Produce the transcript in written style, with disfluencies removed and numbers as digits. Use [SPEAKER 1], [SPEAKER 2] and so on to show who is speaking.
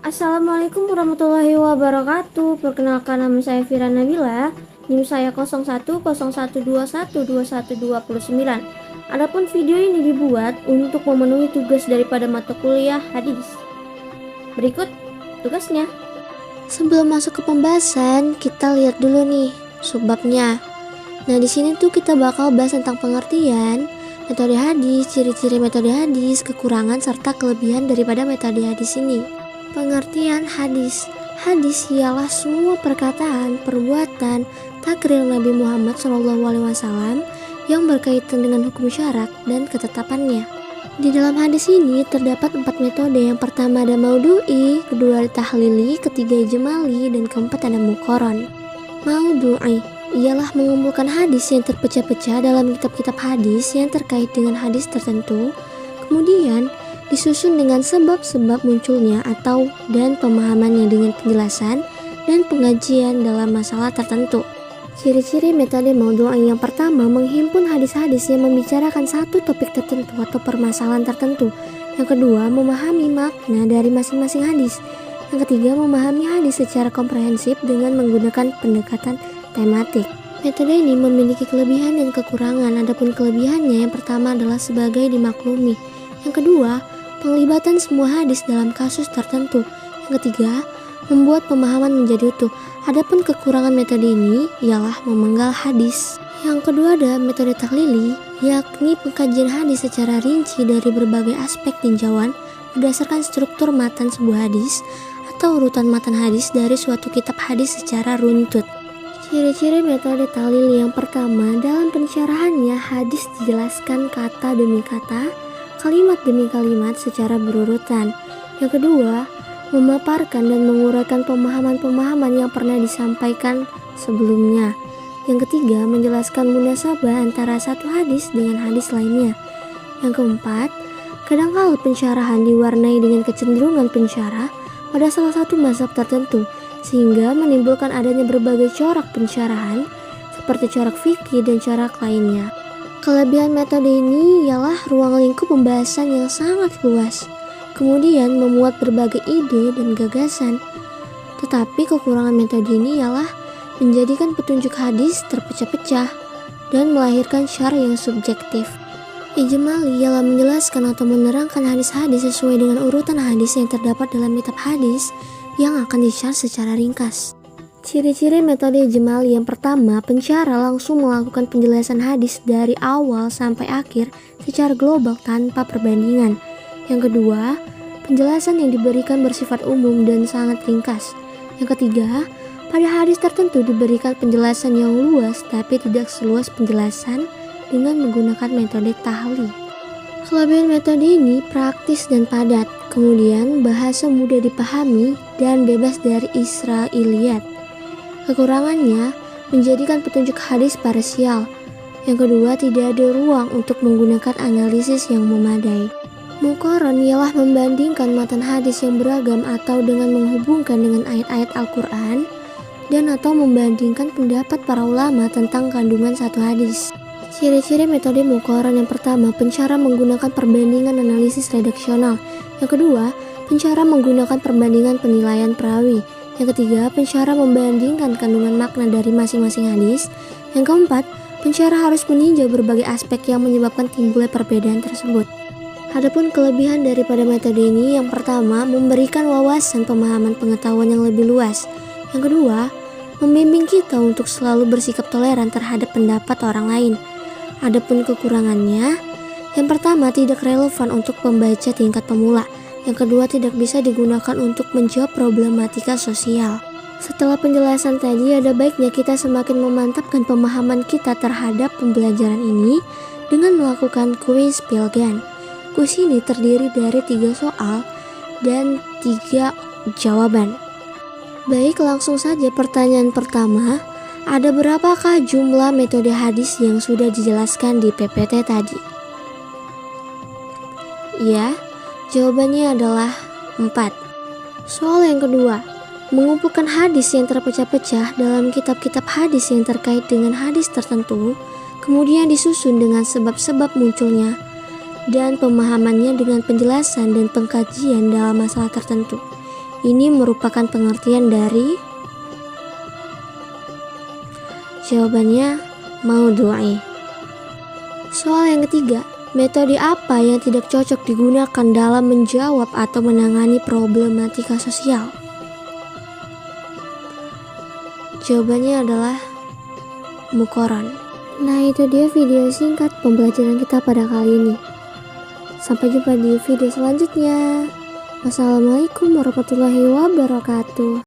[SPEAKER 1] Assalamualaikum warahmatullahi wabarakatuh. Perkenalkan, nama saya Fira Nabila. NIM saya 0112121229. Adapun video ini dibuat untuk memenuhi tugas daripada mata kuliah hadis. Berikut tugasnya.
[SPEAKER 2] Sebelum masuk ke pembahasan, kita lihat dulu nih subbabnya. Nah, di sini tuh kita bakal bahas tentang pengertian metode hadis, ciri-ciri metode hadis, kekurangan serta kelebihan daripada metode hadis ini. Pengertian hadis. Hadis ialah semua perkataan, perbuatan, takrir Nabi Muhammad SAW yang berkaitan dengan hukum syarak dan ketetapannya. Di dalam hadis ini terdapat 4 metode. Yang pertama ada maudhu'i, kedua ada tahlili, ketiga ijmali, dan keempat ada muqaron. Maudhu'i ialah mengumpulkan hadis yang terpecah-pecah dalam kitab-kitab hadis yang terkait dengan hadis tertentu, kemudian disusun dengan sebab-sebab munculnya atau dan pemahamannya dengan penjelasan dan pengajian dalam masalah tertentu. Ciri-ciri metode maudhu'i: yang pertama, menghimpun hadis-hadis yang membicarakan satu topik tertentu atau permasalahan tertentu. Yang kedua, memahami makna dari masing-masing hadis. Yang ketiga, memahami hadis secara komprehensif dengan menggunakan pendekatan tematik. Metode ini memiliki kelebihan dan kekurangan. Adapun kelebihannya, yang pertama adalah sebagai dimaklumi. Yang kedua, penglibatan semua hadis dalam kasus tertentu. Yang ketiga, membuat pemahaman menjadi utuh. Adapun kekurangan metode ini ialah memenggal hadis. Yang kedua ada metode tahlili, yakni pengkajian hadis secara rinci dari berbagai aspek tinjauan berdasarkan struktur matan sebuah hadis atau urutan matan hadis dari suatu kitab hadis secara runtut. Ciri-ciri metode tahlili: yang pertama, dalam pensyarahannya hadis dijelaskan kata demi kata, kalimat demi kalimat secara berurutan. Yang kedua, memaparkan dan menguraikan pemahaman-pemahaman yang pernah disampaikan sebelumnya. Yang ketiga, menjelaskan munasabah antara satu hadis dengan hadis lainnya. Yang keempat, kadangkala pensyarahan diwarnai dengan kecenderungan pensyarah pada salah satu mazhab tertentu, sehingga menimbulkan adanya berbagai corak pensyarahan seperti corak fikih dan corak lainnya. Kelebihan metode ini ialah ruang lingkup pembahasan yang sangat luas, kemudian memuat berbagai ide dan gagasan. Tetapi kekurangan metode ini ialah menjadikan petunjuk hadis terpecah-pecah dan melahirkan syarah yang subjektif. Ijmali ialah menjelaskan atau menerangkan hadis-hadis sesuai dengan urutan hadis yang terdapat dalam kitab hadis yang akan disyarah secara ringkas. Ciri-ciri metode ijmali: yang pertama, pensyarah langsung melakukan penjelasan hadis dari awal sampai akhir secara global tanpa perbandingan. Yang kedua, penjelasan yang diberikan bersifat umum dan sangat ringkas. Yang ketiga, pada hadis tertentu diberikan penjelasan yang luas tapi tidak seluas penjelasan dengan menggunakan metode tahlil. Kelebihan metode ini praktis dan padat, kemudian bahasa mudah dipahami dan bebas dari Israiliyat. Kekurangannya menjadikan petunjuk hadis parsial. Yang kedua, tidak ada ruang untuk menggunakan analisis yang memadai. Muqaron ialah membandingkan matan hadis yang beragam atau dengan menghubungkan dengan ayat-ayat Al-Quran dan atau membandingkan pendapat para ulama tentang kandungan satu hadis. Ciri-ciri metode muqaron: yang pertama, pensyarah menggunakan perbandingan analisis redaksional. Yang kedua, pensyarah menggunakan perbandingan penilaian perawi. Yang ketiga, pensyarah membandingkan kandungan makna dari masing-masing hadis. Yang keempat, pensyarah harus meninjau berbagai aspek yang menyebabkan timbulnya perbedaan tersebut. Adapun kelebihan daripada metode ini: yang pertama, memberikan wawasan pemahaman pengetahuan yang lebih luas. Yang kedua, membimbing kita untuk selalu bersikap toleran terhadap pendapat orang lain. Adapun kekurangannya: yang pertama, tidak relevan untuk pembaca tingkat pemula. Yang kedua, tidak bisa digunakan untuk menjawab problematika sosial. Setelah penjelasan tadi, ada baiknya kita semakin memantapkan pemahaman kita terhadap pembelajaran ini dengan melakukan kuis Pilgan. Kuis ini terdiri dari 3 soal dan 3 jawaban. Baik, langsung saja pertanyaan pertama. Ada berapakah jumlah metode hadis yang sudah dijelaskan di PPT tadi? Ya, jawabannya adalah 4. Soal yang kedua, mengumpulkan hadis yang terpecah-pecah dalam kitab-kitab hadis yang terkait dengan hadis tertentu, kemudian disusun dengan sebab-sebab munculnya dan pemahamannya dengan penjelasan dan pengkajian dalam masalah tertentu. ini merupakan pengertian dari? Jawabannya maudhu'i. Soal yang ketiga, metode apa yang tidak cocok digunakan dalam menjawab atau menangani problematika sosial? Jawabannya adalah muqaran. Nah, itu dia video singkat pembelajaran kita pada kali ini. Sampai jumpa di video selanjutnya. Wassalamualaikum warahmatullahi wabarakatuh.